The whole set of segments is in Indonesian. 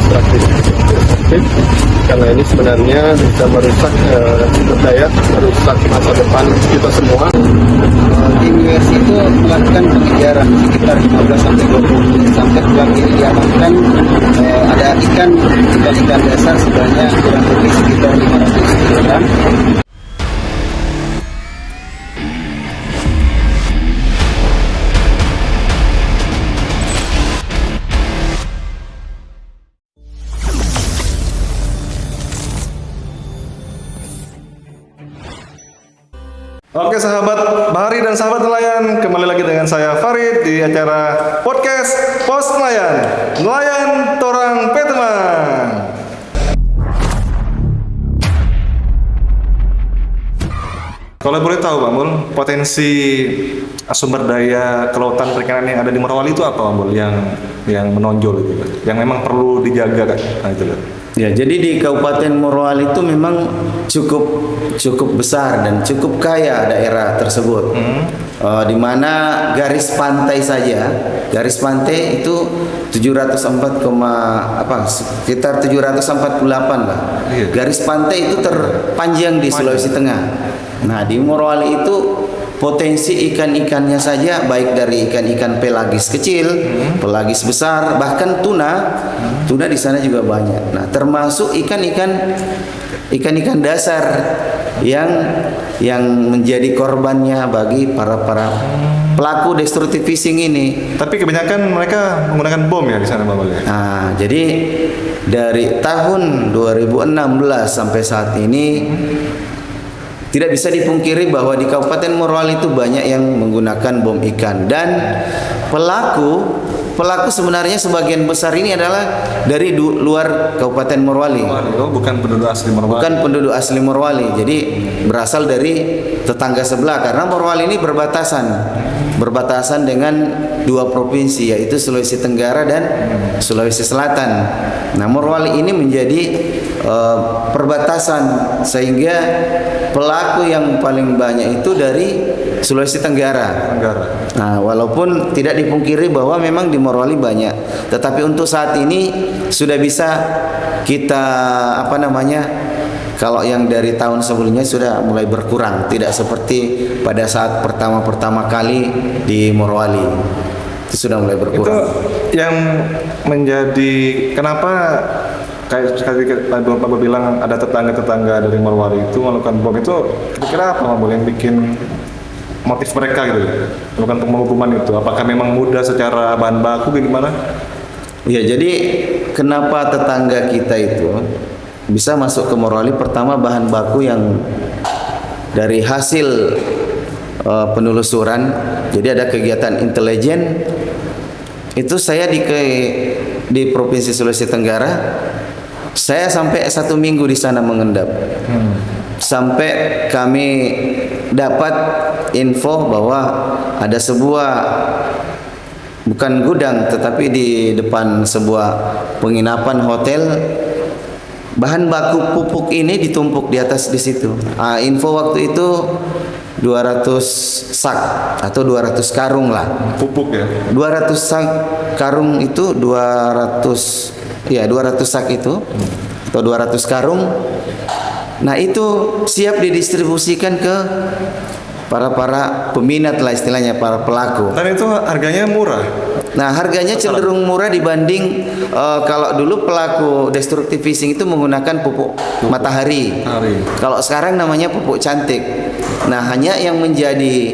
praktis karena ini sebenarnya bisa merusak daya, merusak masa depan kita semua. Tim US itu melakukan pengejaran sekitar 15 sampai 20 menit sampai pulang ini diamankan ada ikan dasar sebanyak kurang lebih sekitar 500 kg. Oke sahabat Bahari dan sahabat nelayan, kembali lagi dengan saya Farid di acara podcast Pos Nelayan, Nelayan Torang Peteman. Kalau boleh tahu Bang Mul, potensi sumber daya kelautan perikanan yang ada di Morowali itu apa Bang Mul yang menonjol itu, yang memang perlu dijaga kan? Nah, itu kan. Ya, jadi di Kabupaten Morowali itu memang cukup besar dan cukup kaya daerah tersebut. Di mana garis pantai itu 704, sekitar 748 lah. Iya. Garis pantai itu terpanjang di Sulawesi Tengah. Nah, di Morowali itu potensi ikan-ikannya saja baik dari ikan-ikan pelagis kecil, pelagis besar, bahkan tuna di sana juga banyak. Nah, termasuk ikan-ikan dasar yang menjadi korbannya bagi para pelaku destructive fishing ini. Tapi kebanyakan mereka menggunakan bom ya di sana Bang Mul. Nah, jadi dari tahun 2016 sampai saat ini tidak bisa dipungkiri bahwa di Kabupaten Morowali itu banyak yang menggunakan bom ikan, dan pelaku sebenarnya sebagian besar ini adalah dari luar Kabupaten Morowali. Oh, bukan penduduk asli Morowali. Bukan penduduk asli Morowali. Jadi berasal dari tetangga sebelah, karena Morowali ini berbatasan dengan dua provinsi, yaitu Sulawesi Tenggara dan Sulawesi Selatan. Nah, Morowali ini menjadi perbatasan, sehingga pelaku yang paling banyak itu dari Sulawesi Tenggara. Nah, walaupun tidak dipungkiri bahwa memang di Morowali banyak, tetapi untuk saat ini sudah bisa kita kalau yang dari tahun sebelumnya sudah mulai berkurang, tidak seperti pada saat pertama kali di Morowali. Itu sudah mulai berkurang. Itu yang menjadi kenapa kayak Bapak bilang ada tetangga dari Morowali itu melakukan bom itu, kira-kira apa Bang yang bikin motif mereka gitu melakukan penghukuman itu? Apakah memang mudah secara bahan baku gimana? Ya, jadi kenapa tetangga kita itu bisa masuk ke Morowali? Pertama, bahan baku yang dari hasil penelusuran. Jadi ada kegiatan intelijen. Itu saya di Provinsi Sulawesi Tenggara, saya sampai 1 minggu di sana mengendap. Sampai kami dapat info bahwa ada sebuah, bukan gudang, tetapi di depan sebuah penginapan hotel, bahan baku pupuk ini ditumpuk di atas di situ. Info waktu itu 200 sak atau 200 karung lah. Pupuk ya? 200 sak karung itu 200 sak itu atau 200 karung. Nah, itu siap didistribusikan ke para peminat lah istilahnya, para pelaku. Dan itu harganya murah. Nah, harganya cenderung murah dibanding kalau dulu pelaku destructive fishing itu menggunakan pupuk matahari. Kalau sekarang namanya pupuk cantik. Nah, hanya yang menjadi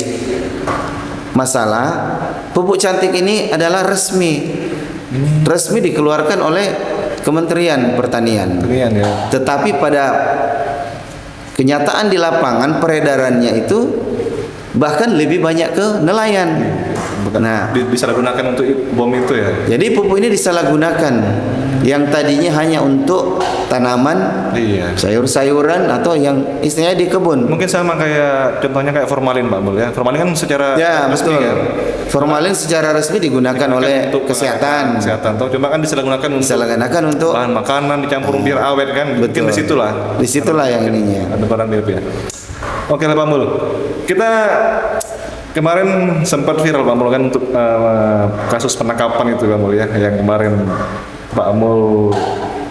masalah, pupuk cantik ini adalah resmi dikeluarkan oleh Kementerian Pertanian. Ya. Tetapi pada kenyataan di lapangan peredarannya itu bahkan lebih banyak ke nelayan. Nah, disalahgunakan untuk bom itu ya. Jadi pupuk ini disalahgunakan, yang tadinya hanya untuk tanaman, sayur-sayuran atau yang istilahnya di kebun. Mungkin sama contohnya kayak formalin Pak Mul ya. Formalin kan secara resmi, betul. Kan? Formalin secara resmi digunakan oleh untuk kesehatan. Cuma kan disalahgunakan untuk bahan makanan dicampur biar awet kan. Betul. Mungkin disitulah yang ininya. Ada barang mirip ya. Oke lah Pak Mul. Kita kemarin sempat viral Pak Mul kan untuk kasus penangkapan itu Pak Mul ya, yang kemarin Pak Amul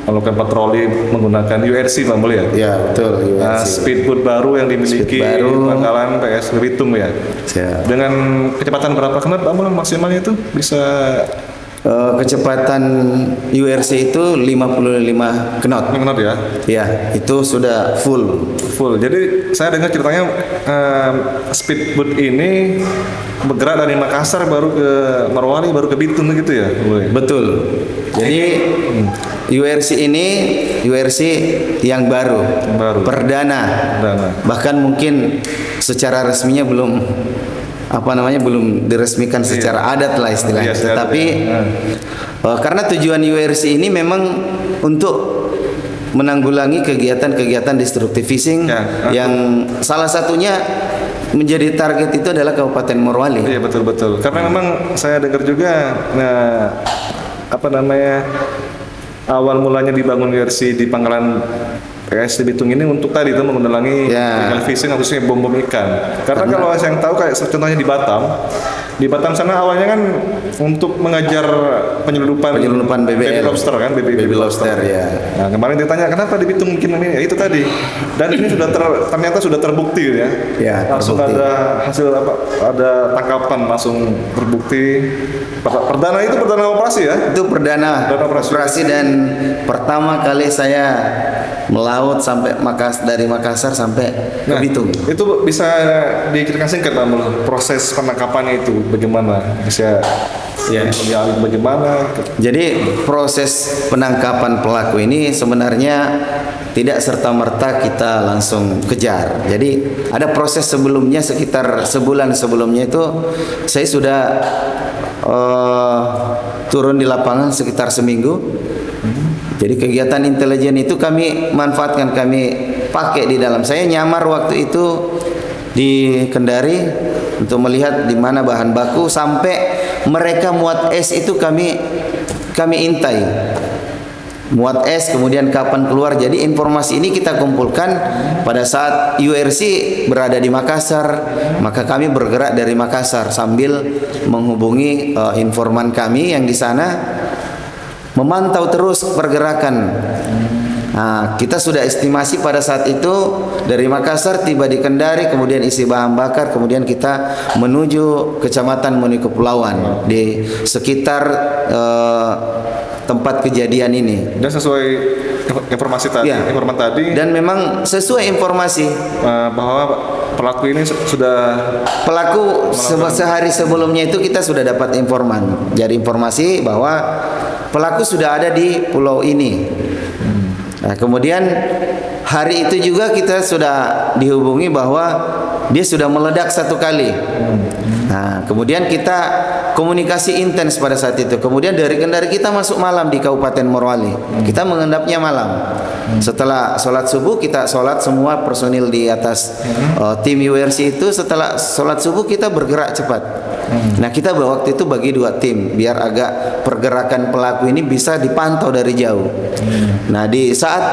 melakukan patroli menggunakan URC Pak Amul ya? Ya betul. Nah, speedboat baru yang dimiliki pangkalan PS Bitung ya. Siap. Dengan kecepatan berapa knot Pak Amul maksimalnya itu bisa? Kecepatan URC itu 55 knot. Knot ya? Ya, itu sudah full. Full. Jadi saya dengar ceritanya speedboat ini bergerak dari Makassar baru ke Morowali baru ke Bitung gitu ya? Betul. Jadi URC ini URC yang baru. Perdana. Bahkan mungkin secara resminya belum belum diresmikan secara adat lah istilahnya. Tetapi karena tujuan URC ini memang untuk menanggulangi kegiatan-kegiatan destructive fishing yang salah satunya menjadi target itu adalah Kabupaten Morowali. Iya betul. Karena memang saya dengar juga awal mulanya dibangun URC di Pangkalan PS Bitung ini untuk tadi itu mengulangi illegal fishing khususnya bom ikan. Karena kalau saya yang tahu kayak contohnya di Batam sana awalnya kan untuk mengajar penyelundupan baby lobster kan, baby lobster ya. Nah kemarin ditanya kenapa di Bitung bikin ini, ya itu tadi. Dan ini ternyata sudah terbukti ya. Langsung terbukti. Ada hasil ada tangkapan langsung terbukti. Perdana operasi ya? Itu perdana operasi dan pertama kali saya melaut sampai dari Makassar sampai ke Bitung. Itu bisa diceritakan singkat Pak Amul, proses penangkapannya itu bagaimana? Bisa bagaimana? Jadi proses penangkapan pelaku ini sebenarnya tidak serta-merta kita langsung kejar. Jadi ada proses sebelumnya, sekitar sebulan sebelumnya itu saya sudah turun di lapangan sekitar seminggu. Jadi kegiatan intelijen itu kami manfaatkan, kami pakai di dalam. Saya nyamar waktu itu di Kendari untuk melihat di mana bahan baku sampai mereka muat es itu kami intai. Muat es kemudian kapan keluar. Jadi informasi ini kita kumpulkan pada saat URC berada di Makassar, maka kami bergerak dari Makassar sambil menghubungi informan kami yang di sana, memantau terus pergerakan. Nah, kita sudah estimasi pada saat itu dari Makassar tiba di Kendari, kemudian isi bahan bakar, kemudian kita menuju Kecamatan Muni Kepulauan di sekitar tempat kejadian ini. Dan sesuai informasi tadi, dan memang sesuai informasi bahwa pelaku ini sehari sebelumnya itu kita sudah dapat informan. Jadi informasi bahwa pelaku sudah ada di pulau ini. Nah, kemudian hari itu juga kita sudah dihubungi bahwa dia sudah meledak satu kali. Nah, kemudian kita komunikasi intens pada saat itu. Kemudian dari Kendari kita masuk malam di Kabupaten Morowali. Kita mengendapnya malam. Setelah sholat subuh kita sholat semua personil di atas tim URC itu. Setelah sholat subuh kita bergerak cepat. Nah, kita waktu itu bagi dua tim biar agak pergerakan pelaku ini bisa dipantau dari jauh. Nah, di saat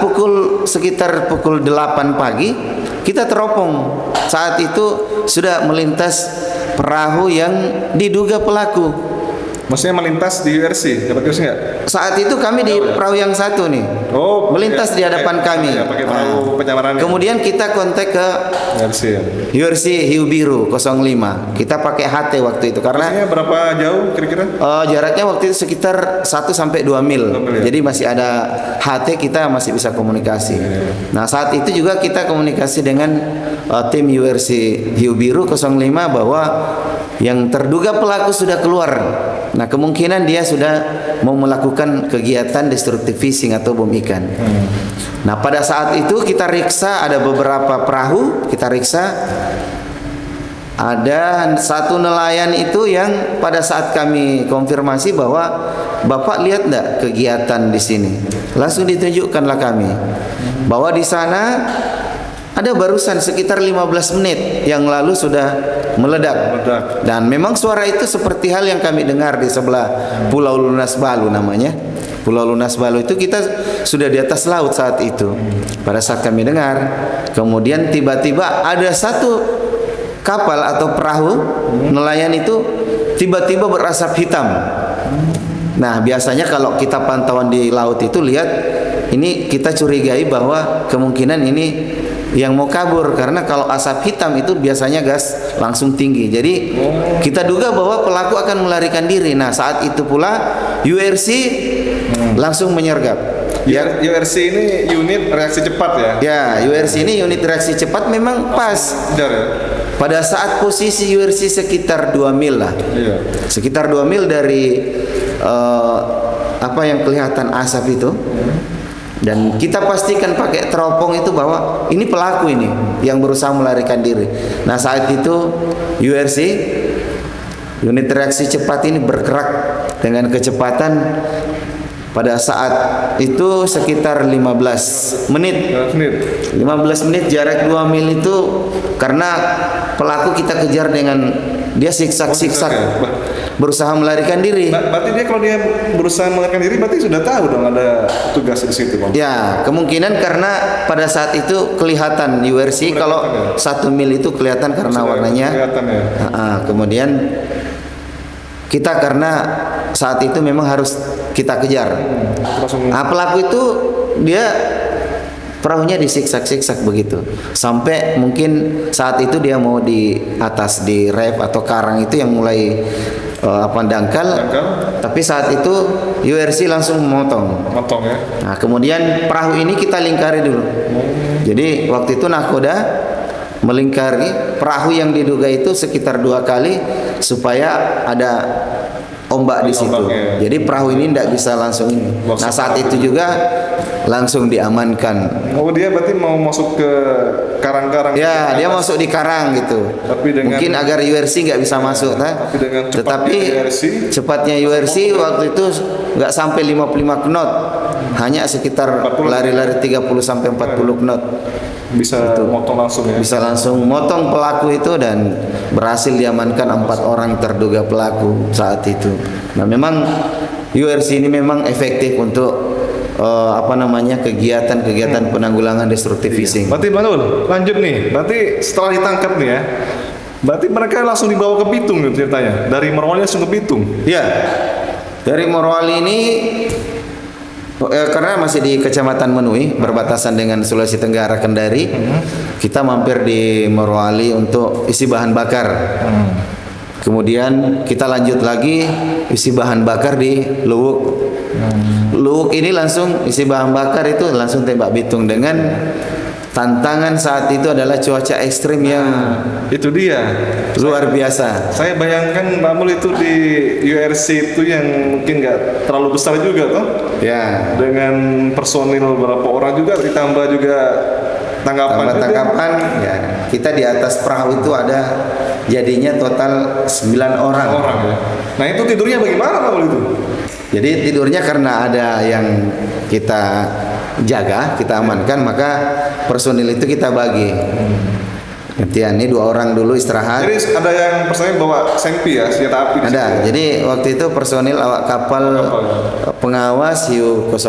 sekitar pukul 8 pagi kita teropong. Saat itu sudah melintas perahu yang diduga pelaku. Maksudnya melintas di URC, dapat URC nggak? Saat itu kami di perahu yang satu nih. Melintas di hadapan kami. Pakai perahu penyamaran. Kemudian kita kontak ke URC Hiu Biru 05. Kita pakai HT waktu itu karena berapa jauh kira-kira? Jaraknya waktu itu sekitar 1 sampai 2 mil. Jadi masih ada HT, kita masih bisa komunikasi. Nah, saat itu juga kita komunikasi dengan tim URC Hiu Biru 05 bahwa yang terduga pelaku sudah keluar. Nah, kemungkinan dia sudah mau melakukan kegiatan destructive fishing atau bom ikan. Nah, pada saat itu kita riksa ada beberapa perahu, kita riksa. Ada satu nelayan itu yang pada saat kami konfirmasi bahwa Bapak lihat enggak kegiatan di sini? Langsung ditunjukkanlah kami bahwa di sana ada barusan sekitar 15 menit yang lalu sudah meledak. Dan memang suara itu seperti hal yang kami dengar di sebelah Pulau Lunas Balu namanya. Pulau Lunas Balu itu kita sudah di atas laut saat itu. Pada saat kami dengar, kemudian tiba-tiba ada satu kapal atau perahu nelayan itu tiba-tiba berasap hitam. Nah, biasanya kalau kita pantauan di laut itu lihat ini, kita curigai bahwa kemungkinan ini yang mau kabur, karena kalau asap hitam itu biasanya gas langsung tinggi. Jadi kita duga bahwa pelaku akan melarikan diri. Nah, saat itu pula URC langsung menyergap. Ya, URC ini unit reaksi cepat ya. Ya, URC ini unit reaksi cepat memang pas. Kejar ya. Pada saat posisi URC sekitar 2 mil lah. Iya. Sekitar 2 mil dari apa yang kelihatan asap itu. Dan kita pastikan pakai teropong itu bahwa ini pelaku ini yang berusaha melarikan diri. Nah, saat itu URC, unit reaksi cepat ini bergerak dengan kecepatan pada saat itu sekitar 15 menit. 15 menit jarak 2 mil itu, karena pelaku kita kejar dengan dia siksak-siksak berusaha melarikan diri. Berarti dia, kalau dia berusaha melarikan diri, berarti sudah tahu dong ada tugas di situ, Bang. Ya, kemungkinan karena pada saat itu kelihatan URC kalau 1 mil itu kelihatan karena Sudah warnanya. kelihatan ya. Kemudian kita karena saat itu memang harus kita kejar. Nah, pelaku itu dia perahunya disiksak-siksak begitu, sampai mungkin saat itu dia mau di atas di ref atau karang itu yang mulai dangkal. Tapi saat itu URC langsung memotong. Motong ya. Nah, kemudian perahu ini kita lingkari dulu. Jadi waktu itu nahkoda melingkari perahu yang diduga itu sekitar 2 kali supaya ada ombak di situ. Ombaknya. Jadi perahu ini tidak bisa langsung ini. Nah, saat itu juga langsung diamankan. Oh, dia berarti mau masuk ke karang-karang. Ya, dia masuk di karang gitu. Tapi dengan, mungkin agar URC nggak bisa masuk, tapi dengan tetapi cepatnya URC waktu itu nggak sampai 55 knot, hanya sekitar 40. lari-lari 30 sampai 40 knot. Bisa motong langsung ya. Bisa langsung motong pelaku itu dan berhasil diamankan 4 orang terduga pelaku saat itu. Nah, memang URC ini memang efektif untuk kegiatan-kegiatan penanggulangan destructive fishing. Berarti Bang Nul, lanjut nih. Berarti setelah ditangkap nih ya, berarti mereka langsung dibawa ke Bitung gitu ceritanya. Dari Morowali langsung ke Bitung. Ya, dari Morowali ini karena masih di Kecamatan Menui, berbatasan dengan Sulawesi Tenggara Kendari, kita mampir di Morowali untuk isi bahan bakar. Kemudian kita lanjut lagi isi bahan bakar di Luwuk. Luwuk ini langsung isi bahan bakar itu langsung tembak Bitung, dengan tantangan saat itu adalah cuaca ekstrim yang itu dia luar biasa. Saya bayangkan Mbak Mul itu di URC itu yang mungkin nggak terlalu besar juga toh. Ya. Dengan personil berapa orang juga, ditambah juga tangkapan. Ya, kita di atas perahu itu ada jadinya total 9 orang. Ya. Nah, itu tidurnya bagaimana Mbak Mul itu? Jadi tidurnya karena ada yang kita jaga, kita amankan, maka personil itu kita bagi. Gantian, ini 2 orang dulu istirahat. Jadi ada yang personil bawa sempi ya, senjata api. Ada. Jadi waktu itu personil awak kapal pengawas Hiu 05.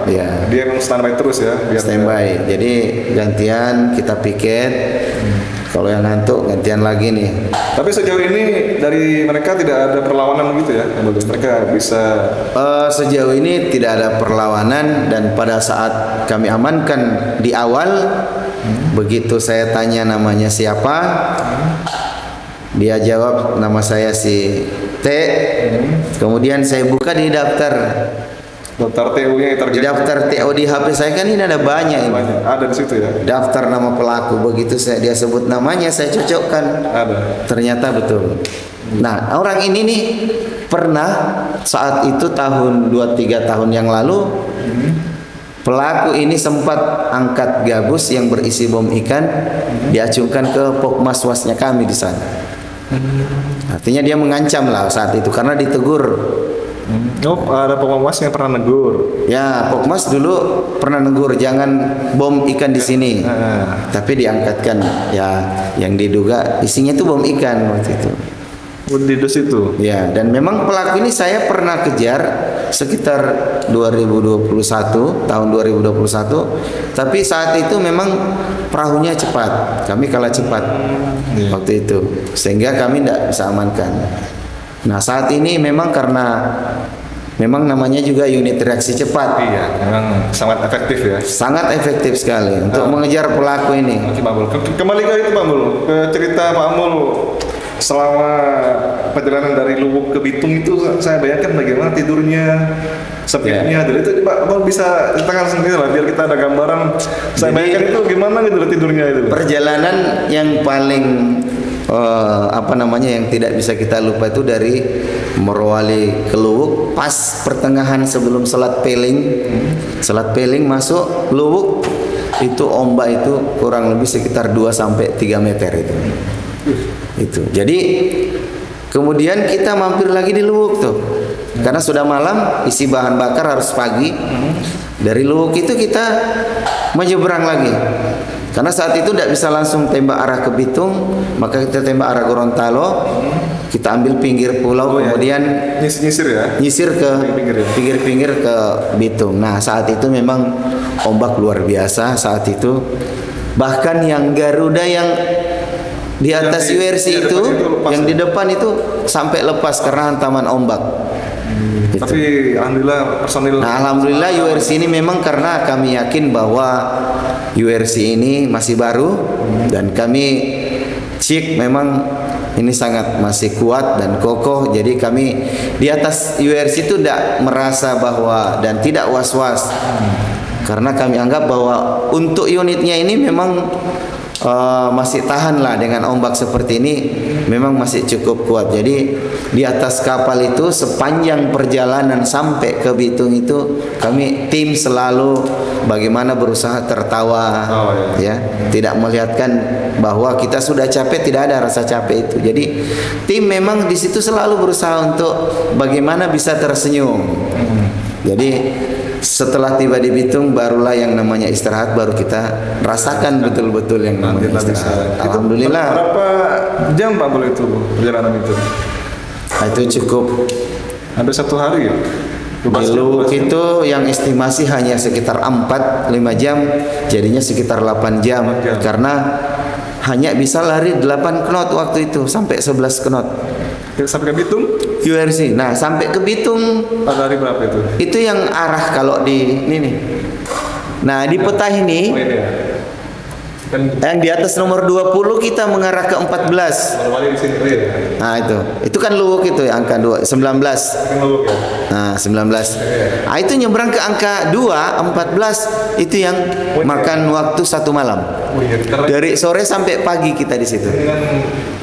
Ya. Dia memang standby terus ya. Standby. Jadi gantian kita piket. Kalau yang ngantuk gantian lagi nih. Tapi sejauh ini dari mereka tidak ada perlawanan begitu ya? Mereka bisa sejauh ini tidak ada perlawanan, dan pada saat kami amankan di awal, begitu saya tanya namanya siapa, dia jawab nama saya si T. Kemudian saya buka di daftar TU-nya di daftar TO di HP saya, kan ini ada banyak ini. Ada di situ ya. Daftar nama pelaku, begitu dia sebut namanya saya cocokkan. Ada. Ternyata betul. Nah, orang ini nih pernah saat itu tahun 2-3 tahun yang lalu, pelaku ini sempat angkat gabus yang berisi bom ikan, diacungkan ke Pokmaswasnya kami di sana. Artinya dia mengancam lah saat itu karena ditegur. Oh, ada Pokmas yang pernah negur. Ya, Pokmas dulu pernah negur jangan bom ikan di sini. Tapi diangkatkan ya yang diduga isinya itu bom ikan waktu itu. Di situ. Ya, dan memang pelaku ini saya pernah kejar sekitar 2021, tahun 2021. Tapi saat itu memang perahunya cepat. Kami kalah cepat waktu itu, sehingga kami tidak bisa amankan. Nah, saat ini memang karena memang namanya juga unit reaksi cepat. Iya, memang sangat efektif ya. Sangat efektif sekali untuk mengejar pelaku ini. Oke Pak Mul, kembali ke itu Pak Mul, ke cerita Pak Mul selama perjalanan dari Luwuk ke Bitung itu, saya bayangkan bagaimana tidurnya, sepinya, jadi itu Pak Mul bisa ceritakan sendiri lah biar kita ada gambaran. Saya bayangkan itu gimana gitu tidurnya itu. Perjalanan yang paling yang tidak bisa kita lupa itu dari Morowali ke Luwuk, pas pertengahan sebelum Selat Peling masuk Luwuk, itu ombak itu kurang lebih sekitar 2 sampai 3 meter itu. Jadi kemudian kita mampir lagi di Luwuk tuh, karena sudah malam, isi bahan bakar harus pagi. Dari Luwuk itu kita menyeberang lagi. Karena saat itu tidak bisa langsung tembak arah ke Bitung, maka kita tembak arah Gorontalo. Kita ambil pinggir pulau, kemudian nyisir ke pinggir-pinggir ke Bitung. Nah, saat itu memang ombak luar biasa saat itu. Bahkan yang Garuda yang di atas URC itu, yang di depan itu sampai lepas karena hantaman ombak. Tapi alhamdulillah personil. Nah, alhamdulillah URC ini memang karena kami yakin bahwa URC ini masih baru dan kami cek memang ini sangat masih kuat dan kokoh. Jadi kami di atas URC itu tidak merasa bahwa dan tidak was-was. Karena kami anggap bahwa untuk unitnya ini memang masih tahan lah dengan ombak seperti ini, memang masih cukup kuat. Jadi di atas kapal itu sepanjang perjalanan sampai ke Bitung itu kami tim selalu bagaimana berusaha tertawa, ya, tidak melihatkan bahwa kita sudah capek, tidak ada rasa capek itu. Jadi tim memang di situ selalu berusaha untuk bagaimana bisa tersenyum. Jadi setelah tiba di Bitung barulah yang namanya istirahat, baru kita rasakan betul-betul yang namanya istirahat. Alhamdulillah. Berapa jam Pak Mul itu perjalanan itu? Nah, itu cukup. Hampir 1 hari ya? Di Luwuk itu yang estimasi hanya sekitar 4-5 jam, jadinya sekitar 8 jam. Karena hanya bisa lari 8 knot waktu itu, sampai 11 knot. Sampai ke Bitung? URC. Nah, sampai ke Bitung pada hari berapa itu? Itu yang arah kalau di ini nih. Nah, di peta ini, yang di atas nomor 20 kita mengarah ke 14. Nah, itu kan Luwuk itu ya, angka 2, 19. Nah, 19. Nah, itu nyebrang ke angka 2, 14 itu yang makan waktu 1 malam. Dari sore sampai pagi kita di situ.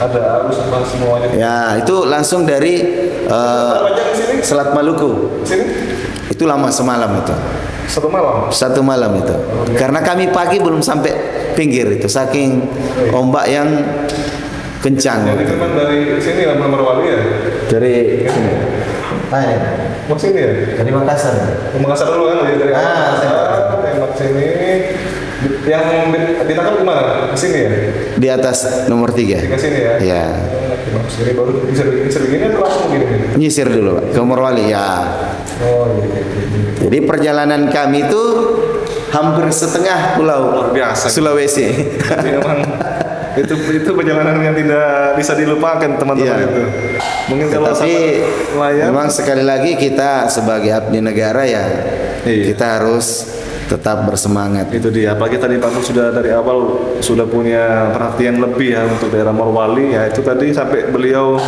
Ada arus semuanya. Ya, itu langsung dari Selat Maluku. Itu lama semalam itu. 1 malam. 1 malam itu. Karena kami pagi belum sampai pinggir itu, saking ombak yang kencang. Jadi teman dari sini lah Morowali ya? Dari sini. Mau sini ya? Dari Makassar. Makassar dulu kan? Dari tembak sini. Yang ditangkap kemana? Ke sini ya? Di atas nomor 3. Ke sini ya? Ya. Sini baru bisa begini atau langsung gini? Nyisir dulu Pak, ke Morowali ya. Oh iya. Jadi perjalanan kami itu hampir setengah pulau Luar biasa. Sulawesi. Memang itu perjalanan yang tidak bisa dilupakan teman-teman itu. Mungkin kalau Tapi memang sekali lagi kita sebagai abdi negara ya, kita harus tetap bersemangat. Itu dia, apalagi tadi Pak Mul sudah dari awal sudah punya perhatian lebih ya untuk daerah Morowali ya, itu tadi sampai beliau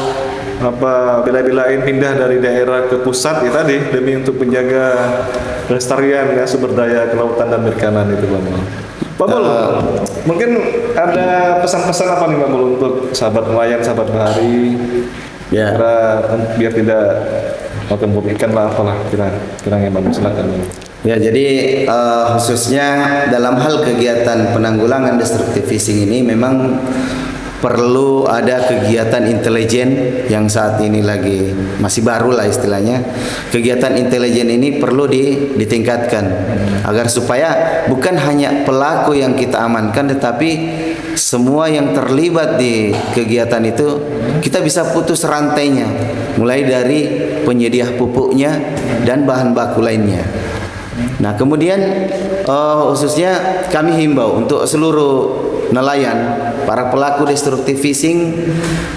bela-belain pindah dari daerah ke pusat ya tadi demi untuk menjaga kelestarian ya sumber daya kelautan dan perikanan itu Pak Mul. Pak Mul, mungkin ada pesan-pesan apa nih Pak Mul untuk sahabat nelayan, sahabat bahari, Ya. biar tidak makan ikan lah apalah kira-kira Pak Mul, silakan. Ya, jadi khususnya dalam hal kegiatan penanggulangan destructive fishing ini memang perlu ada kegiatan intelijen yang saat ini lagi masih baru lah istilahnya. Kegiatan intelijen ini perlu ditingkatkan agar supaya bukan hanya pelaku yang kita amankan, tetapi semua yang terlibat di kegiatan itu kita bisa putus rantainya, mulai dari penyedia pupuknya dan bahan baku lainnya. Nah, kemudian khususnya kami himbau untuk seluruh nelayan, para pelaku destruktif fishing,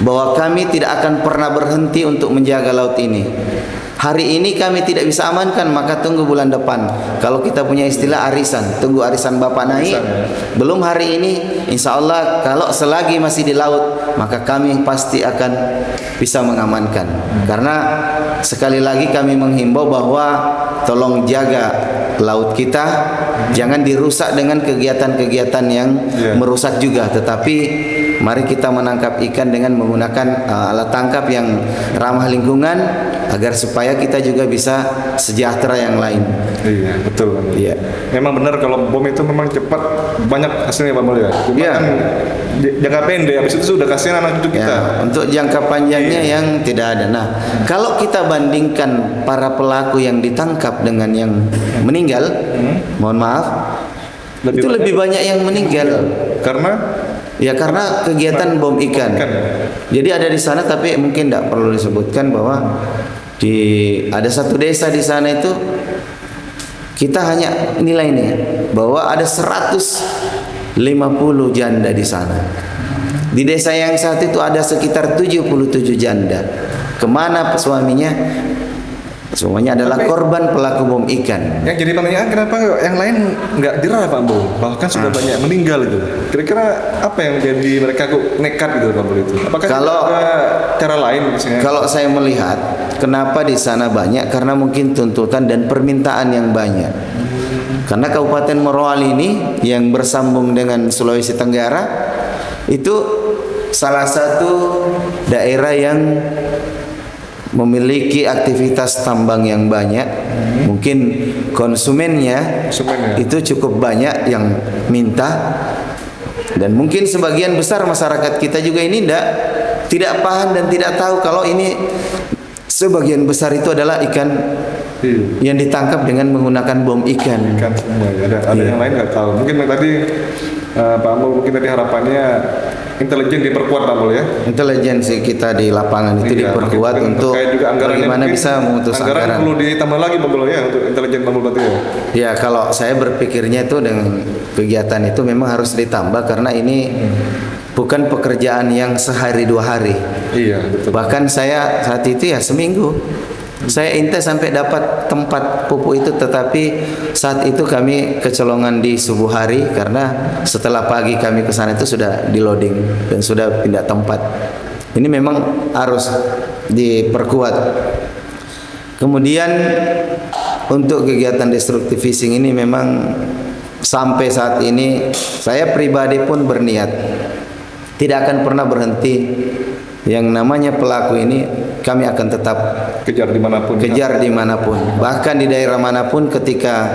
bahwa kami tidak akan pernah berhenti untuk menjaga laut ini. Hari ini kami tidak bisa amankan, maka tunggu bulan depan. Kalau kita punya istilah arisan, tunggu arisan Bapak naik. Belum hari ini, insya Allah kalau selagi masih di laut, maka kami pasti akan bisa mengamankan. Karena sekali lagi kami menghimbau bahwa tolong jaga laut kita, jangan dirusak dengan kegiatan-kegiatan yang merusak juga. Tetapi mari kita menangkap ikan dengan menggunakan alat tangkap yang ramah lingkungan, agar supaya kita juga bisa sejahtera yang lain. Iya, betul. Iya. Memang benar kalau bom itu memang cepat, banyak hasilnya Pak Mul ya. Cuma kan jangka pendek, habis itu sudah kasihan anak cucu kita. Ya, untuk jangka panjangnya yang tidak ada. Nah, kalau kita bandingkan para pelaku yang ditangkap dengan yang meninggal, mohon maaf, itu lebih banyak yang meninggal. Karena ya karena kegiatan bom ikan. Jadi ada di sana, tapi mungkin tidak perlu disebutkan bahwa ada satu desa di sana itu kita hanya nilai nih bahwa ada 150 janda di sana. Di desa yang saat itu ada sekitar 77 janda. Kemana suaminya? Semuanya adalah korban pelaku bom ikan. yang jadi pertanyaan, kenapa yang lain nggak jerah Pak Mul? Bahkan sudah banyak meninggal itu. Kira-kira apa yang jadi mereka kok nekat gitu Pak Mul itu? Apakah ada cara lain misalnya? Kalau saya melihat kenapa di sana banyak, karena mungkin tuntutan dan permintaan yang banyak. Karena Kabupaten Morowali ini yang bersambung dengan Sulawesi Tenggara itu salah satu daerah yang memiliki aktivitas tambang yang banyak. Mungkin konsumennya itu cukup banyak yang minta, dan mungkin sebagian besar masyarakat kita juga ini tidak paham dan tidak tahu kalau ini sebagian besar itu adalah ikan yang ditangkap dengan menggunakan bom ikan. Ikan semua ya. Ada yang lain nggak tahu. Mungkin tadi Pak Mul mungkin tadi harapannya intelijen diperkuat Pak Mul ya. Intelijensi kita di lapangan itu diperkuat untuk bagaimana bisa memutus anggaran. Perlu ditambah lagi Pak Mul ya untuk intelijen Pak Mul berarti ya. Ya, kalau saya berpikirnya itu dengan kegiatan itu memang harus ditambah, karena ini bukan pekerjaan yang sehari dua hari. Iya, betul. Bahkan saya saat itu ya seminggu saya intai sampai dapat tempat pupuk itu, tetapi saat itu kami kecolongan di subuh hari karena setelah pagi kami ke sana itu sudah di loading dan sudah pindah tempat. Ini memang harus diperkuat. Kemudian untuk kegiatan destructive fishing ini memang sampai saat ini saya pribadi pun berniat tidak akan pernah berhenti. Yang namanya pelaku ini kami akan tetap kejar dimanapun, bahkan di daerah manapun. Ketika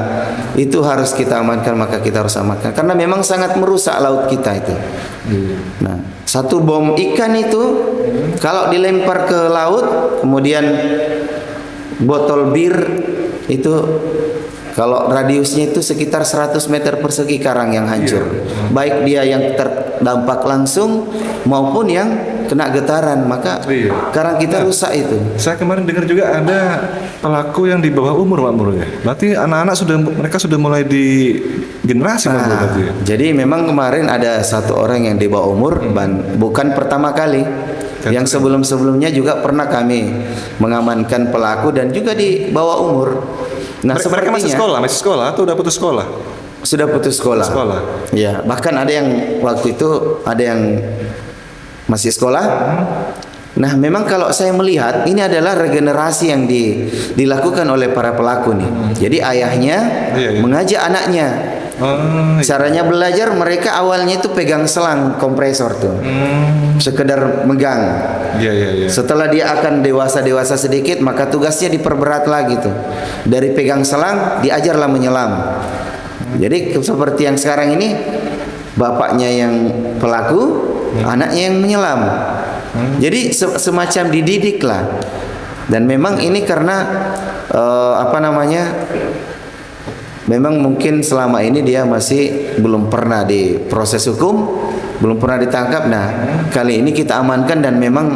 itu harus kita amankan, maka kita harus amankan, karena memang sangat merusak laut kita itu. Nah, satu bom ikan itu kalau dilempar ke laut, kemudian botol bir itu kalau radiusnya itu sekitar 100 meter persegi karang yang hancur. Baik dia yang terdampak langsung maupun yang kena getaran, maka karang kita rusak itu. Saya kemarin dengar juga ada pelaku yang di bawah umur Pak Mul ya. Berarti anak-anak mereka sudah mulai di generasi Pak Mul berarti. Jadi memang kemarin ada satu orang yang di bawah umur, bukan pertama kali. Yang sebelum-sebelumnya juga pernah kami mengamankan pelaku dan juga di bawah umur. Nah, mereka masih sekolah atau udah putus sekolah? Sudah putus sekolah. Ya, bahkan ada yang waktu itu ada yang masih sekolah. Nah, memang kalau saya melihat ini adalah regenerasi yang dilakukan oleh para pelaku nih. Jadi ayahnya mengajak anaknya. Caranya belajar, mereka awalnya itu pegang selang kompresor tuh, sekedar megang. Setelah dia akan dewasa sedikit, maka tugasnya diperberat lagi tuh. Dari pegang selang diajarlah menyelam. Jadi seperti yang sekarang ini, bapaknya yang pelaku, anaknya yang menyelam. Jadi semacam dididik lah. Dan memang ini karena memang mungkin selama ini dia masih belum pernah diproses hukum, belum pernah ditangkap. Nah, kali ini kita amankan dan memang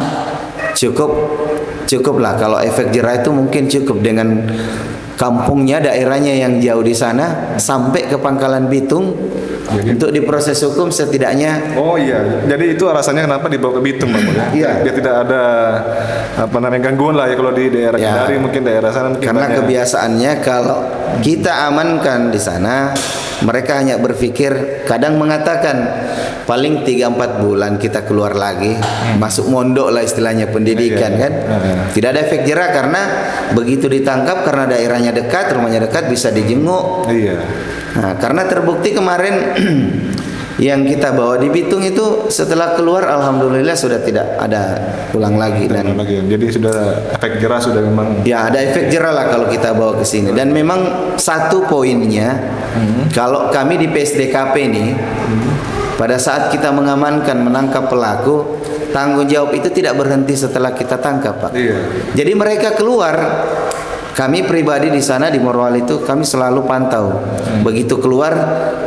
cukup lah. Kalau efek jerah itu mungkin cukup dengan kampungnya, daerahnya yang jauh di sana sampai ke Pangkalan Bitung. Untuk diproses hukum setidaknya. Oh iya, jadi itu alasannya kenapa dibawa ke Bitung Bang Mul ya? Iya. Biar tidak ada apa namanya gangguan lah ya kalau di daerah Ya. Kendari mungkin daerah sana mungkin Karena banyak. kebiasaannya kalau kita amankan di sana, mereka hanya berpikir, kadang mengatakan paling 3-4 bulan kita keluar lagi, masuk mondok lah istilahnya pendidikan Iya, kan. iya. Tidak ada efek jerah karena begitu ditangkap karena daerahnya dekat, rumahnya dekat, bisa dijenguk. Iya. Nah, karena terbukti kemarin yang kita bawa di Bitung itu setelah keluar alhamdulillah sudah tidak ada pulang lagi dan Lagi. Jadi sudah efek jerah sudah memang. ya ada efek jerah lah kalau kita bawa ke sini. Dan memang satu poinnya, kalau kami di PSDKP ini, pada saat kita mengamankan, menangkap pelaku, tanggung jawab itu tidak berhenti setelah kita tangkap, Pak. Iya. Jadi mereka keluar, kami pribadi di sana di Morowali itu kami selalu pantau. Begitu keluar,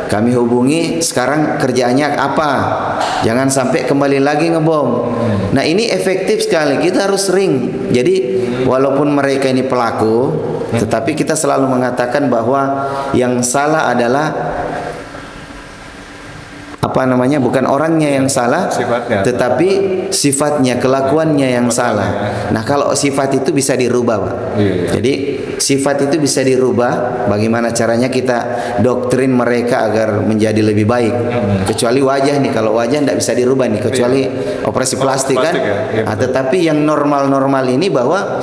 kami hubungi, sekarang kerjaannya apa? Jangan sampai kembali lagi ngebom. Nah ini efektif sekali, kita harus sering. Jadi walaupun mereka ini pelaku, tetapi kita selalu mengatakan bahwa yang salah adalah apa namanya, bukan orangnya yang salah, Sifatnya. tetapi sifatnya, kelakuannya yang salah. Nah kalau sifat itu bisa dirubah, Pak. Iya, iya. Jadi sifat itu bisa dirubah. Bagaimana caranya kita doktrin mereka agar menjadi lebih baik. Kecuali wajah nih, kalau wajah tidak bisa dirubah nih, kecuali operasi plastik kan. Plastik ya? Iya, Nah, betul. tetapi yang normal-normal ini bahwa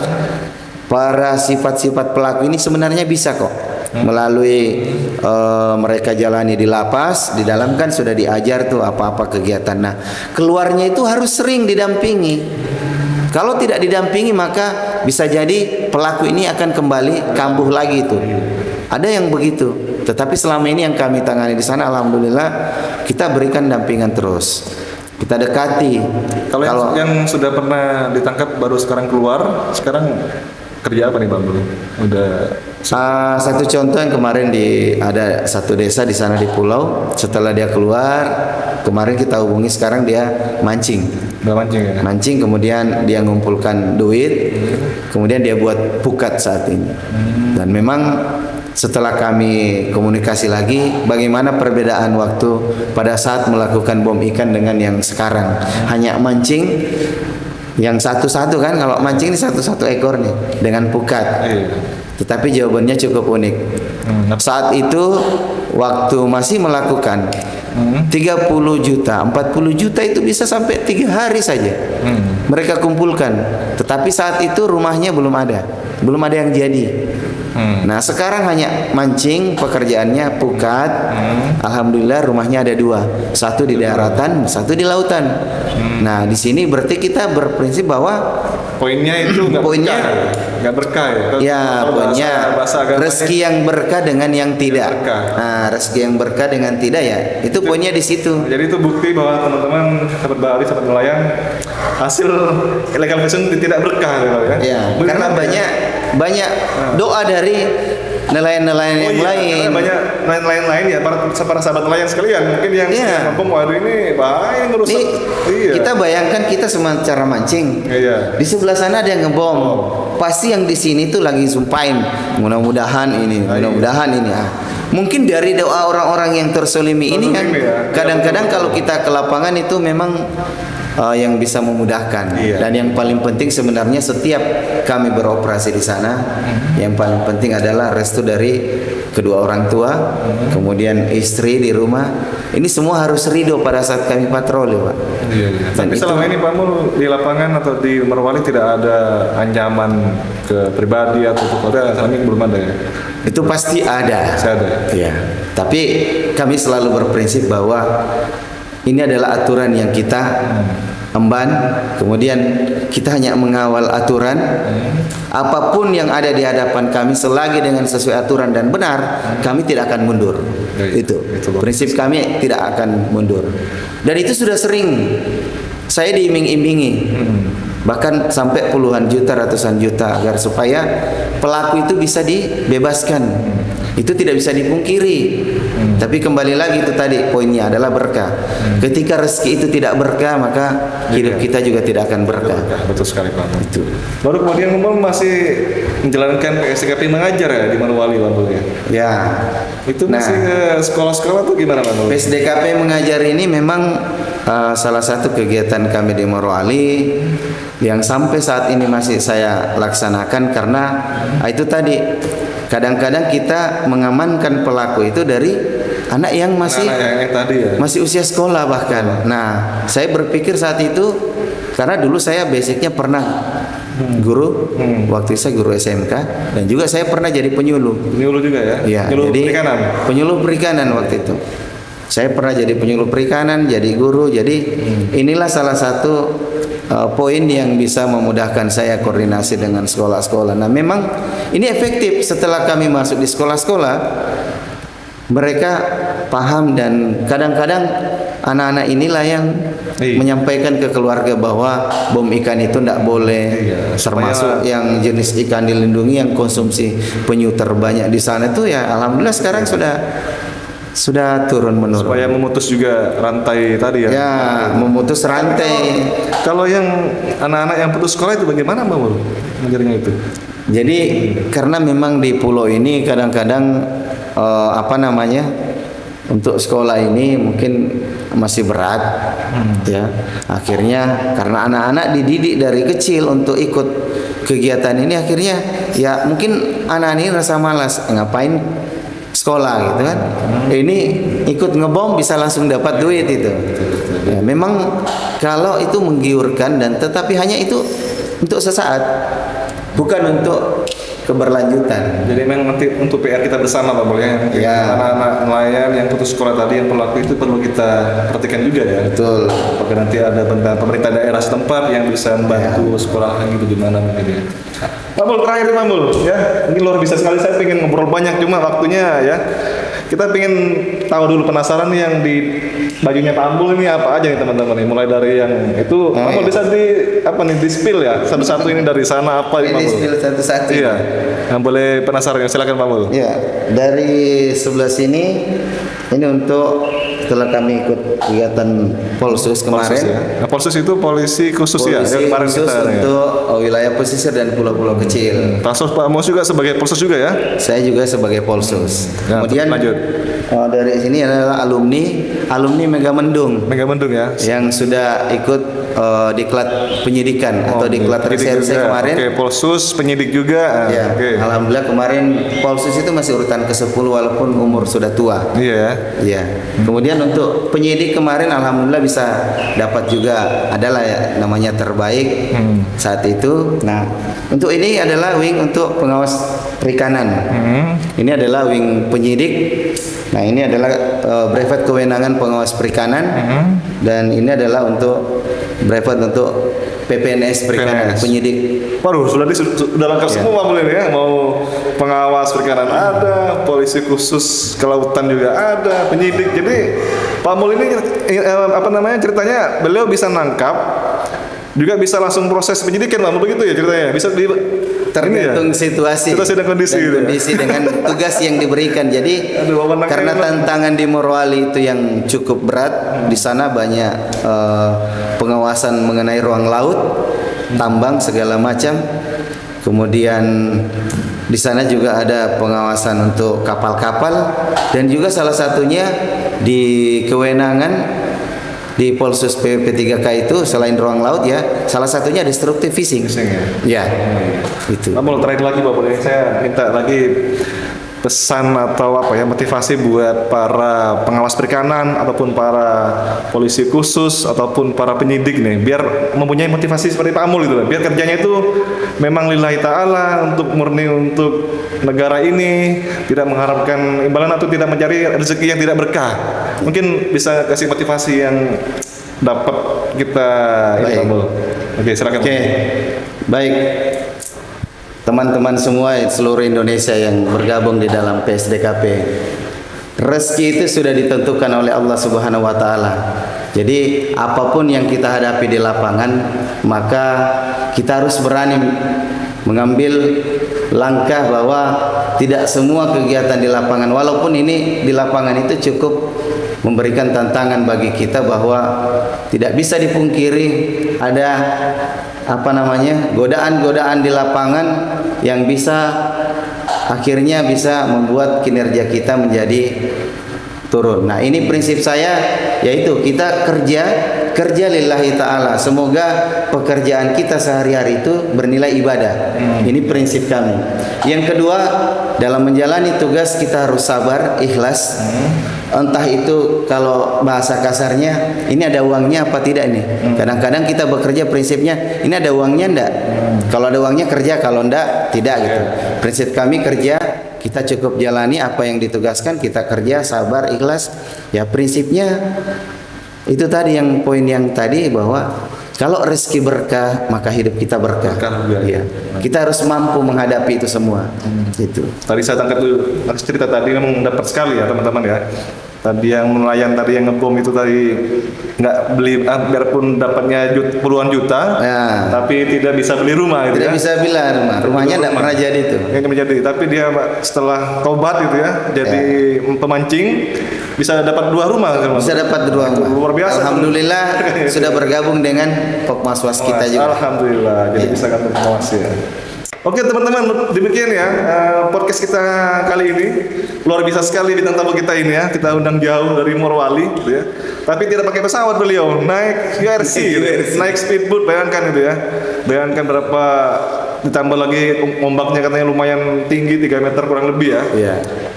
para sifat-sifat pelaku ini sebenarnya bisa kok melalui mereka jalani di lapas, di dalam kan sudah diajar tuh apa-apa kegiatan. Nah, keluarnya itu harus sering didampingi. Kalau tidak didampingi maka bisa jadi pelaku ini akan kembali kambuh lagi itu. Ada yang begitu. Tetapi selama ini yang kami tangani di sana alhamdulillah kita berikan dampingan terus. Kita dekati. Kalau yang sudah pernah ditangkap baru sekarang keluar, sekarang kerja apa nih Bang Mul? Udah satu contoh yang kemarin ada satu desa di sana di pulau, setelah dia keluar kemarin kita hubungi, sekarang dia mancing mancing ya? mancing, kemudian dia ngumpulkan duit, kemudian dia buat pukat saat ini. Dan memang setelah kami komunikasi lagi bagaimana perbedaan waktu pada saat melakukan bom ikan dengan yang sekarang, hanya mancing yang satu-satu kan, kalau mancing ini satu-satu ekor nih dengan pukat. Iya. Tetapi jawabannya cukup unik. Saat itu waktu masih melakukan 30 juta, 40 juta itu bisa sampai 3 hari saja mereka kumpulkan. Tetapi saat itu rumahnya belum ada yang jadi. Nah sekarang hanya mancing, pekerjaannya pukat. Alhamdulillah rumahnya ada 2, satu di daratan, satu di lautan. Nah di sini berarti kita berprinsip bahwa Poinnya itu nggak berkah ya? ya Kalau poinnya bahasa agamanya, rezeki yang berkah dengan yang tidak. berkah. Nah rezeki yang berkah dengan tidak ya itu poinnya di situ. Jadi itu bukti bahwa teman-teman sahabat Bali, sahabat nelayan, hasil illegal fishing tidak berkah ya. Ya, Mungkin karena banyak doa dari nelayan-nelayan yang lain. karena banyak nelayan lain ya, para sahabat nelayan sekalian mungkin yang Iya. ngomong waduh ini bahaya ngerusak. Nih, Iya. kita bayangkan kita semua cara mancing. Iya. Di sebelah sana ada yang ngebom. Pasti yang di sini tuh lagi sumpahin, mudah-mudahan ini, mudah-mudahan ini. Mungkin dari doa orang-orang yang tersolimi ini kan, Tersolimi ya. kadang-kadang kalau kita ke lapangan itu memang yang bisa memudahkan. Iya. Dan yang paling penting sebenarnya setiap kami beroperasi di sana, yang paling penting adalah restu dari kedua orang tua, kemudian istri di rumah. Ini semua harus ridho pada saat kami patroli, Pak. Iya. Dan Tapi itu- selama ini Pak Mul di lapangan atau di Morowali tidak ada ancaman ke pribadi atau ke keluarga, selama ini belum ada ya? Itu pasti ada. Masih ada ya? Ya. Tapi kami selalu berprinsip bahwa ini adalah aturan yang kita emban, kemudian kita hanya mengawal aturan. Apapun yang ada di hadapan kami selagi dengan sesuai aturan dan benar, kami tidak akan mundur. Baik. Itu Itu bagus. prinsip kami, tidak akan mundur. Dan itu sudah sering saya diiming-imingi. Bahkan sampai puluhan juta, ratusan juta agar supaya pelaku itu bisa dibebaskan. Itu tidak bisa dipungkiri. Tapi kembali lagi itu tadi poinnya adalah berkah. Ketika rezeki itu tidak berkah, maka hidup kita juga tidak akan berkah. Betul sekali Pak Mul. Itu. Baru kemudian Mul masih menjalankan PSDKP mengajar ya di Morowali Pak Mul ya. Ya. Itu Nah, masih ke sekolah-sekolah tuh gimana Pak Mul? PSDKP mengajar ini memang salah satu kegiatan kami di Morowali yang sampai saat ini masih saya laksanakan karena itu tadi kadang-kadang kita mengamankan pelaku itu dari anak yang masih yang tadi ya. masih usia sekolah bahkan. Nah, saya berpikir saat itu karena dulu saya basicnya pernah guru, waktu itu saya guru SMK dan juga saya pernah jadi penyuluh. Penyuluh juga ya? Ya, Penyuluh jadi perikanan? penyuluh perikanan waktu itu. Saya pernah jadi penyuluh perikanan, jadi guru. Jadi inilah salah satu poin yang bisa memudahkan saya koordinasi dengan sekolah-sekolah. Nah, memang ini efektif setelah kami masuk di sekolah-sekolah. Mereka paham dan kadang-kadang anak-anak inilah yang menyampaikan ke keluarga bahwa bom ikan itu tidak boleh, termasuk yang jenis ikan dilindungi yang konsumsi penyu terbanyak di sana itu ya alhamdulillah sekarang sudah turun menurun. Supaya memutus juga rantai tadi ya. Ya, memutus rantai. Kalau yang anak-anak yang putus sekolah itu bagaimana Mbak Mul mengajarnya itu? Jadi karena memang di pulau ini kadang-kadang untuk sekolah ini mungkin masih berat, ya. Akhirnya karena anak-anak dididik dari kecil untuk ikut kegiatan ini, akhirnya ya mungkin anak ini rasa malas, ngapain sekolah gitu kan. Ini ikut ngebom bisa langsung dapat duit itu. Ya, memang kalau itu menggiurkan dan tetapi hanya itu untuk sesaat, bukan untuk keberlanjutan. Jadi memang nanti untuk PR kita bersama Pak Mul ya. Anak-anak nelayan yang putus sekolah tadi yang pelaku itu perlu kita perhatikan juga ya. Betul. Apakah nanti ada pemerintah daerah setempat yang bisa membantu sekolah gitu gimana mungkin ya. Pak Mul terakhir Pak Mul ya. Ini luar biasa sekali, saya pengen ngobrol banyak cuma waktunya ya. Kita pengen tahu dulu, penasaran nih yang di bajunya Pak Mul ini apa aja nih teman-teman nih. Mulai dari yang itu Pak Mul bisa di spill ya satu-satu ini dari sana apa Pak Mul? Di spill satu-satu. Iya. Yang boleh penasaran silakan Pak Mul. Ya, dari sebelah sini ini untuk setelah kami ikut kegiatan Polsus kemarin. Polsus, ya. Nah, Polsus itu polisi khusus polisi ya. Yang kemarin khusus kita untuk wilayah pesisir dan pulau-pulau kecil. Pak Mul juga sebagai Polsus juga ya. Saya juga sebagai Polsus. Nah, kemudian lanjut. Dari sini adalah alumni Megamendung ya. yang sudah ikut diklat penyidikan atau diklat reserse kemarin. Oke, Polsus penyidik juga. Ya, alhamdulillah kemarin Polsus itu masih urutan ke-10 walaupun umur sudah tua. Iya. Iya. Kemudian untuk penyidik kemarin alhamdulillah bisa dapat juga, adalah ya, namanya terbaik saat itu. Nah, untuk ini adalah wing untuk pengawas perikanan. Ini adalah wing penyidik. Nah, ini adalah brevet kewenangan pengawas perikanan dan ini adalah untuk brevet untuk PPNS perikanan, penyidik. Waduh, sudah lengkap semua Pak Mul ini ya. Mau pengawas perikanan ada, polisi khusus kelautan juga ada, penyidik. Jadi Pak Mul ini ceritanya beliau bisa nangkap juga bisa langsung proses penyidikan Pak Mul, begitu ya ceritanya. Bisa tergantung situasi dan kondisi, dengan tugas yang diberikan. Jadi karena tantangan di Morowali itu yang cukup berat, di sana banyak pengawasan mengenai ruang laut, tambang segala macam. Kemudian di sana juga ada pengawasan untuk kapal-kapal dan juga salah satunya di kewenangan di Polsus P3K itu selain ruang laut ya, salah satunya destructive fishing. Ya. Itu. Namun terakhir lagi Pak Mul, saya minta lagi pesan atau motivasi buat para pengawas perikanan ataupun para polisi khusus ataupun para penyidik nih, biar mempunyai motivasi seperti Pak Mul gitu, biar kerjanya itu memang lillahi ta'ala, untuk murni untuk negara ini, tidak mengharapkan imbalan atau tidak mencari rezeki yang tidak berkah. Mungkin bisa kasih motivasi yang dapat kita ini Pak Mul. Oke, silakan. Oke. Baik. Teman-teman semua seluruh Indonesia yang bergabung di dalam PSDKP, rezeki itu sudah ditentukan oleh Allah Subhanahu wa taala. Jadi apapun yang kita hadapi di lapangan, maka kita harus berani mengambil langkah bahwa tidak semua kegiatan di lapangan, walaupun ini di lapangan itu cukup memberikan tantangan bagi kita bahwa tidak bisa dipungkiri ada godaan-godaan di lapangan yang akhirnya bisa membuat kinerja kita menjadi turun. Nah, ini prinsip saya, yaitu kita kerja lillahi ta'ala. Semoga pekerjaan kita sehari-hari itu bernilai ibadah. Ini prinsip kami. Yang kedua, dalam menjalani tugas kita harus sabar, ikhlas. Entah itu kalau bahasa kasarnya, ini ada uangnya apa tidak ini. Kadang-kadang kita bekerja prinsipnya, ini ada uangnya enggak? Kalau ada uangnya kerja, kalau enggak tidak gitu. Prinsip kami kerja, kita cukup jalani apa yang ditugaskan, kita kerja sabar, ikhlas. Ya prinsipnya itu tadi, yang poin yang tadi, bahwa kalau rezeki berkah maka hidup kita berkah. Ya. Kita harus mampu menghadapi itu semua. Itu. Tadi saya tangkap dulu cerita tadi, memang dapat sekali ya teman-teman ya. Tadi yang nelayan tadi yang ngebom itu tadi nggak beli, biarpun dapatnya puluhan juta, ya, tapi tidak bisa beli rumah gitu. Tidak bisa beli rumahnya tidak pernah jadi itu. Yang menjadi, tapi dia setelah tobat gitu ya, jadi pemancing, bisa dapat 2 rumah. Bisa dapat 2 rumah. Luar biasa. Alhamdulillah sudah bergabung dengan Pokmaswas kita juga. Alhamdulillah, jadi bisa kantor pengawas ya. Oke teman-teman, demikian ya podcast kita kali ini. Luar biasa sekali bintang tamu kita ini ya. Kita undang jauh dari Morowali gitu ya. Tapi tidak pakai pesawat beliau, naik URC gitu ya. Naik speedboat, bayangkan itu ya. Bayangkan berapa, ditambah lagi ombaknya katanya lumayan tinggi, 3 meter kurang lebih ya. Iya.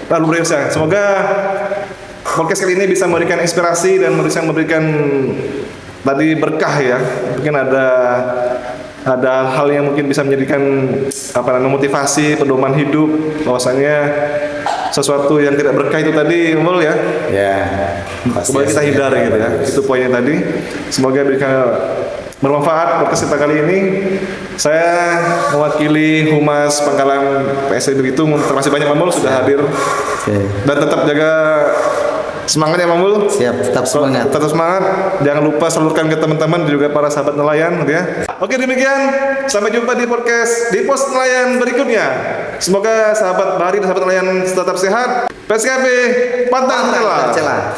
Lalu biasa. Semoga podcast kali ini bisa memberikan inspirasi dan bisa memberikan tadi berkah ya. Mungkin ada hal yang mungkin bisa menjadikan motivasi, pedoman hidup, bahwasanya sesuatu yang tidak berkah itu tadi ya. Ya. Semoga kita hindari gitu ya. Itu poinnya tadi. Semoga bermanfaat podcast kita kali ini. Saya mewakili Humas Pangkalan PSDB Bitung, terima kasih banyak Mamul sudah hadir. Dan tetap jaga semangat ya Mamul. Siap, tetap semangat. Tetap semangat. Jangan lupa salurkan ke teman-teman dan juga para sahabat nelayan gitu ya. Oke, demikian. Sampai jumpa di podcast di pos nelayan berikutnya. Semoga sahabat bahari dan sahabat nelayan tetap sehat. PSKP pantang tercela.